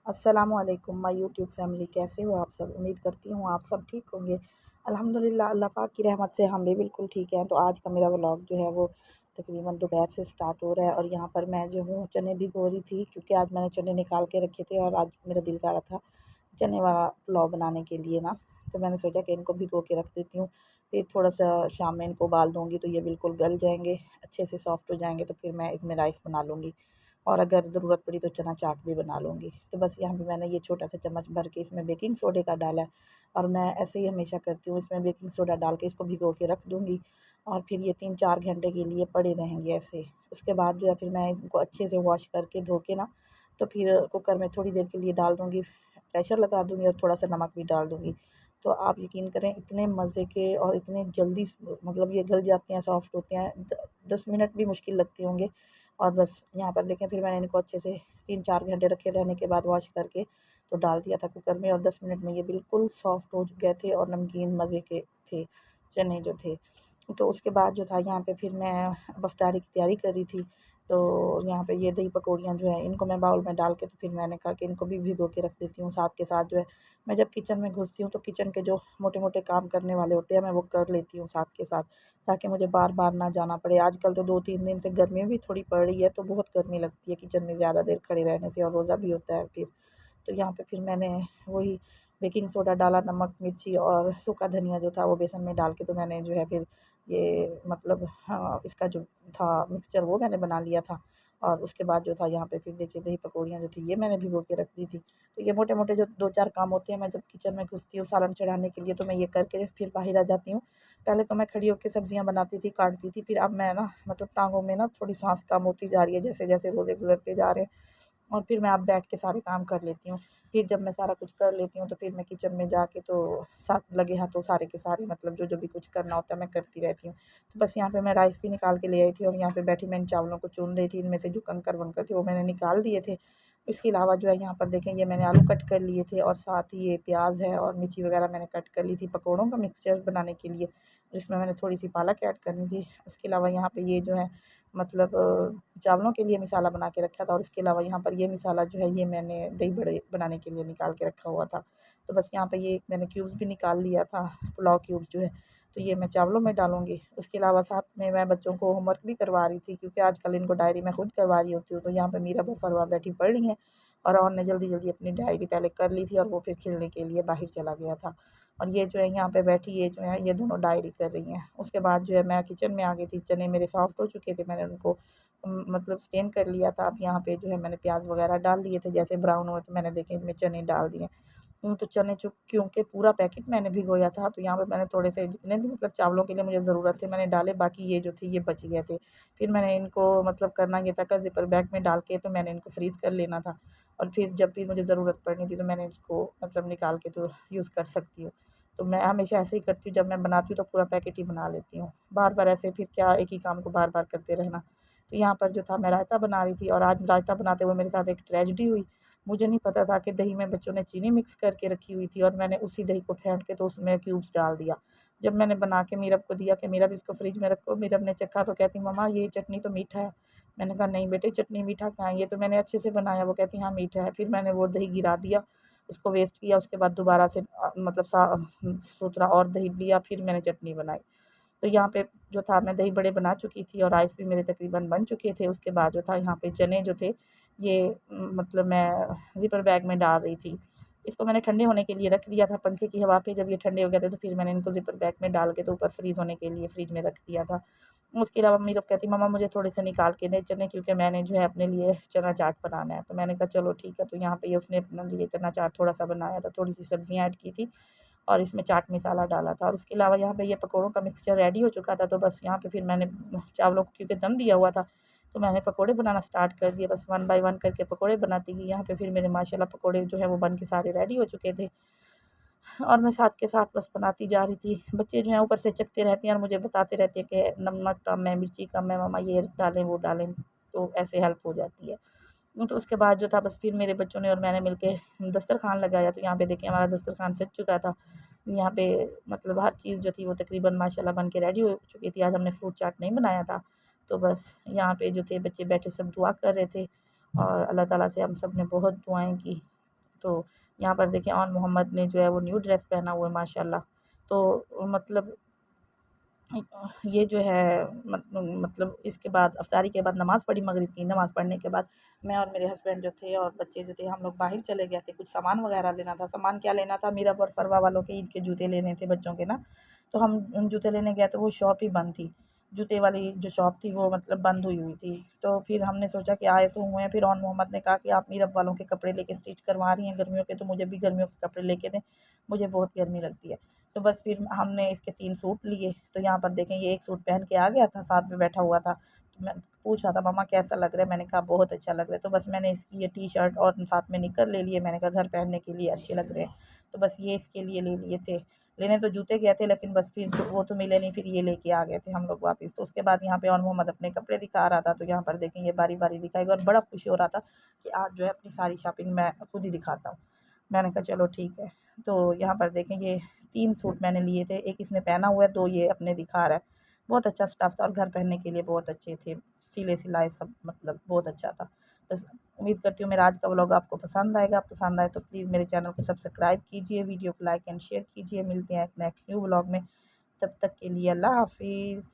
अस्सलामुअलैकुम my YouTube family, कैसे हो आप सब। उम्मीद करती हूँ आप सब ठीक होंगे। अल्हम्दुलिल्लाह अल्लाह पाक की रहमत से हम भी बिल्कुल ठीक हैं। तो आज का मेरा व्लॉग जो है वो तकरीबन दोपहर से स्टार्ट हो रहा है और यहाँ पर मैं जो हूँ चने भिगो रही थी, क्योंकि आज मैंने चने निकाल के रखे थे और आज मेरा दिल कर रहा था चने वाला पुलाव बनाने के लिए ना। तो मैंने सोचा कि इनको भिगो के रख देती हूँ, फिर थोड़ा सा शाम में इनको उबाल दूँगी तो ये बिल्कुल गल जाएंगे, अच्छे से सॉफ्ट हो जाएंगे। तो फिर मैं इसमें राइस बना लूँगी और अगर ज़रूरत पड़ी तो चना चाट भी बना लूँगी। तो बस यहाँ पे मैंने ये छोटा सा चम्मच भर के इसमें बेकिंग सोडे का डाला है और मैं ऐसे ही हमेशा करती हूँ, इसमें बेकिंग सोडा डाल के इसको भिगो के रख दूँगी और फिर ये 3-4 घंटे के लिए पड़े रहेंगे ऐसे। उसके बाद जो है फिर मैं इनको अच्छे से वॉश करके धो के ना, तो फिर कुकर में थोड़ी देर के लिए डाल दूँगी, प्रेशर लगा दूँगी और थोड़ा सा नमक भी डाल दूँगी। तो आप यकीन करें इतने मज़े के और इतने जल्दी मतलब ये गल जाते हैं, सॉफ्ट होते हैं, 10 मिनट भी मुश्किल लगते होंगे। और बस यहाँ पर देखें, फिर मैंने इनको अच्छे से 3-4 घंटे रखे रहने के बाद वॉश करके तो डाल दिया था कुकर में और 10 मिनट में ये बिल्कुल सॉफ्ट हो गए थे और नमकीन मज़े के थे चने जो थे। तो उसके बाद जो था यहाँ पे फिर मैं अब अफ्तारी की तैयारी कर रही थी। तो यहाँ पे ये दही पकौड़ियाँ जो हैं इनको मैं बाउल में डाल के तो फिर मैंने कहा कि इनको भी भिगो के रख देती हूँ। साथ के साथ जो है मैं जब किचन में घुसती हूँ तो किचन के जो मोटे-मोटे काम करने वाले होते हैं मैं वो कर लेती हूँ साथ के साथ, ताकि मुझे बार-बार ना जाना पड़े। आजकल तो 2-3 दिन से गर्मी भी थोड़ी पड़ रही है, तो बहुत गर्मी लगती है किचन में ज़्यादा देर खड़े रहने से और रोज़ा भी होता है फिर। तो यहाँ पे फिर मैंने वही बेकिंग सोडा डाला, नमक, मिर्ची और सूखा धनिया जो था वो बेसन में डाल के तो मैंने जो है फिर ये मतलब हाँ, इसका जो था मिक्सचर वो मैंने बना लिया था। और उसके बाद जो था यहाँ पे फिर देखिए दही पकौड़ियाँ जो थी ये मैंने भिगो के रख दी थी। तो ये मोटे-मोटे जो 2-4 काम होते हैं, मैं जब किचन में घुसती हूँ सालन चढ़ाने के लिए तो मैं ये करके फिर बाहर आ जाती हूँ। पहले तो मैं खड़ी होके सब्जियाँ बनाती थी, काटती थी, फिर अब मैं ना मतलब टाँगों में ना थोड़ी साँस कम होती जा रही है जैसे-जैसे रोज़े गुज़रते जा रहे हैं। और फिर मैं अब बैठ के सारे काम कर लेती हूँ। फिर जब मैं सारा कुछ कर लेती हूँ तो फिर मैं किचन में जाके तो साथ लगे हाथों सारे के सारे मतलब जो भी कुछ करना होता है मैं करती रहती हूँ। तो बस यहाँ पे मैं राइस भी निकाल के ले आई थी और यहाँ पे बैठी मैं इन चावलों को चुन रही थी। इनमें से जो कंकर-वंकर थे वो मैंने निकाल दिए थे। इसके अलावा जो है यहाँ पर देखें ये मैंने आलू कट कर लिए थे और साथ ही ये प्याज़ है और मिर्ची वगैरह मैंने कट कर ली थी पकौड़ों का मिक्सचर बनाने के लिए। जिसमें मैंने थोड़ी-सी पालक ऐड करनी थी। उसके अलावा यहाँ पे ये जो है मतलब चावलों के लिए मसाला बना के रखा था और इसके अलावा यहाँ पर ये मसाला जो है ये मैंने दही बड़े बनाने के लिए निकाल के रखा हुआ था। तो बस यहाँ पे ये मैंने क्यूब्स भी निकाल लिया था, पुलाव क्यूब्स जो है, तो ये मैं चावलों में डालूँगी। उसके अलावा साथ में मैं बच्चों को होमवर्क भी करवा रही थी, क्योंकि आजकल इनको डायरी मैं खुद करवा रही होती हूँ। तो यहाँ पे मीरा ब फ़रवा बैठी पढ़ रही हैं और ने जल्दी-जल्दी अपनी डायरी पहले कर ली थी और वो फिर खेलने के लिए बाहर चला गया था। और ये जो है यहाँ पे बैठी ये जो है ये दोनों डायरी कर रही हैं। उसके बाद जो है मैं किचन में आ गई थी, चने मेरे सॉफ्ट हो चुके थे, मैंने उनको मतलब स्टेन कर लिया था। अब यहाँ पे जो है मैंने प्याज़ वगैरह डाल दिए थे, जैसे ब्राउन हुए तो मैंने देखे इनमें चने डाल दिए। तो चने चूँ क्योंकि पूरा पैकेट मैंने भिगोया था, तो यहाँ पे मैंने थोड़े से जितने भी मतलब चावलों के लिए मुझे ज़रूरत थे मैंने डाले, बाकी ये जो थे ये बच गए थे। फिर मैंने इनको मतलब करना ये था कि ज़िपर बैग में डाल के तो मैंने इनको फ्रीज़ कर लेना था और फिर जब भी मुझे ज़रूरत पड़नी थी तो मैंने इसको मतलब निकाल के तो यूज़ कर सकती हूँ। तो मैं हमेशा ऐसे ही करती हूँ, जब मैं बनाती हूँ तो पूरा पैकेट ही बना लेती हूँ। बार-बार ऐसे फिर क्या एक ही काम को बार-बार करते रहना। तो यहाँ पर जो था मैं रायता बना रही थी और आज रायता बनाते हुए मेरे साथ एक ट्रेजेडी हुई। मुझे नहीं पता था कि दही में बच्चों ने चीनी मिक्स करके रखी हुई थी और मैंने उसी दही को फेंट के तो उसमें क्यूब्स डाल दिया। जब मैंने बना के मीरब को दिया कि मीरब इसको फ्रिज में रखो, मीरब ने चखा तो कहती मम्मा ये चटनी तो मीठा है। मैंने कहा नहीं बेटे चटनी मीठा कहाँ है, ये तो मैंने अच्छे से बनाया। वो कहती हाँ मीठा है। फिर मैंने वो दही गिरा दिया, उसको वेस्ट किया। उसके बाद दोबारा से मतलब सुथरा और दही लिया, फिर मैंने चटनी बनाई। तो यहाँ पे जो था मैं दही बड़े बना चुकी थी और राइस भी मेरे तकरीबन बन चुके थे। उसके बाद जो था यहाँ पे चने जो थे ये मतलब मैं ज़िपर बैग में डाल रही थी। इसको मैंने ठंडे होने के लिए रख दिया था पंखे की हवा पे। जब ये ठंडे हो गए थे तो फिर मैंने इनको ज़िपर बैग में डाल के तो ऊपर फ्रीज़ होने के लिए फ्रिज में रख दिया था। उसके अलावा मेरी कहती मम्मा मुझे थोड़े से निकाल के दे चने, क्योंकि मैंने जो है अपने लिए चना चाट बनाना है। तो मैंने कहा चलो ठीक है। तो यहाँ पे ये उसने अपने लिए चना चाट थोड़ा-सा बनाया था, थोड़ी-सी सब्जियाँ ऐड की थी और इसमें चाट मसाला डाला था और उसके अलावा यहाँ पे ये पकौड़ों का मिक्सचर रेडी हो चुका था। तो बस यहाँ पे फिर मैंने चावलों को क्योंकि दम दिया हुआ था, तो मैंने पकौड़े बनाना स्टार्ट कर दिए। बस 1 बाय 1 करके पकौड़े बनाती गई। यहाँ पे फिर मेरे माशाल्लाह पकौड़े जो हैं वो बन के सारे रेडी हो चुके थे और मैं साथ के साथ बस बनाती जा रही थी। बच्चे जो हैं ऊपर से चखते रहते हैं और मुझे बताते रहते हैं कि नमक कम है, मिर्ची कम है, मम्मा ये डालें, वो डालें, तो ऐसे हेल्प हो जाती है। तो उसके बाद जो था बस फिर मेरे बच्चों ने और मैंने मिलके दस्तरखान लगाया। तो यहाँ पे देखिए हमारा दस्तरखान सज चुका था। यहाँ पे मतलब हर चीज़ जो थी वो तकरीबन माशाल्लाह बन के रेडी हो चुकी थी। आज हमने फ्रूट चाट नहीं बनाया था। तो बस यहाँ पे जो थे बच्चे बैठे सब दुआ कर रहे थे और अल्लाह ताला से हम सब ने बहुत दुआएँ की। तो यहाँ पर देखिए ऑन मोहम्मद ने जो है वो न्यू ड्रेस पहना हुआ है माशाल्लाह। तो मतलब ये जो है मतलब इसके बाद अफ्तारी के बाद नमाज़ पढ़ी, मगरिब की नमाज़ पढ़ने के बाद मैं और मेरे हस्बैंड जो थे और बच्चे जो थे हम लोग बाहर चले गए थे, कुछ सामान वगैरह लेना था। सामान क्या लेना था, मीरब और फरवा वालों के ईद के जूते लेने थे बच्चों के ना, तो हम जूते लेने गए तो वो शॉप ही बंद थी। जूते वाली जो शॉप थी वो मतलब बंद हुई हुई थी। तो फिर हमने सोचा कि आए तो हुए हैं, फिर ऑन मोहम्मद ने कहा कि आप मीरब वालों के कपड़े लेके स्टिच करवा रही हैं गर्मियों के, तो मुझे भी गर्मियों के कपड़े लेके दें, मुझे बहुत गर्मी लगती है। तो बस फिर हमने इसके 3 सूट लिए। तो यहाँ पर देखें ये 1 सूट पहन के आ गया था, साथ में बैठा हुआ था। तो मैं पूछ रहा था मम्मा कैसा लग रहा है? मैंने कहा बहुत अच्छा लग रहा है। तो बस मैंने इसकी ये टी-शर्ट और साथ में निक्कर ले लिए, मैंने कहा घर पहनने के लिए अच्छे लग रहे हैं। तो बस ये इसके लिए ले लिए थे। लेने तो जूते गए थे लेकिन बस फिर वो तो मिले नहीं, फिर ये लेके आ गए थे हम लोग वापस। तो उसके बाद यहाँ पे और मोहम्मद अपने कपड़े दिखा रहा था, तो यहाँ पर देखें ये बारी-बारी दिखाएगा और बड़ा खुश हो रहा था कि आज जो है अपनी सारी शॉपिंग मैं खुद ही दिखाता हूँ। मैंने कहा चलो ठीक है। तो यहाँ पर देखें ये 3 सूट मैंने लिए थे, 1 इसने पहना हुआ है, 2 ये अपने दिखा रहा है। बहुत अच्छा स्टफ़ था और घर पहनने के लिए बहुत अच्छे थे, सिले-सिलाए सब मतलब बहुत अच्छा था। बस उम्मीद करती हूँ मेरा आज का व्लॉग आपको पसंद आएगा। पसंद आए तो प्लीज़ मेरे चैनल को सब्सक्राइब कीजिए, वीडियो को लाइक एंड शेयर कीजिए। मिलते हैं एक नेक्स्ट न्यू व्लॉग में, तब तक के लिए अल्लाह हाफ़िज़।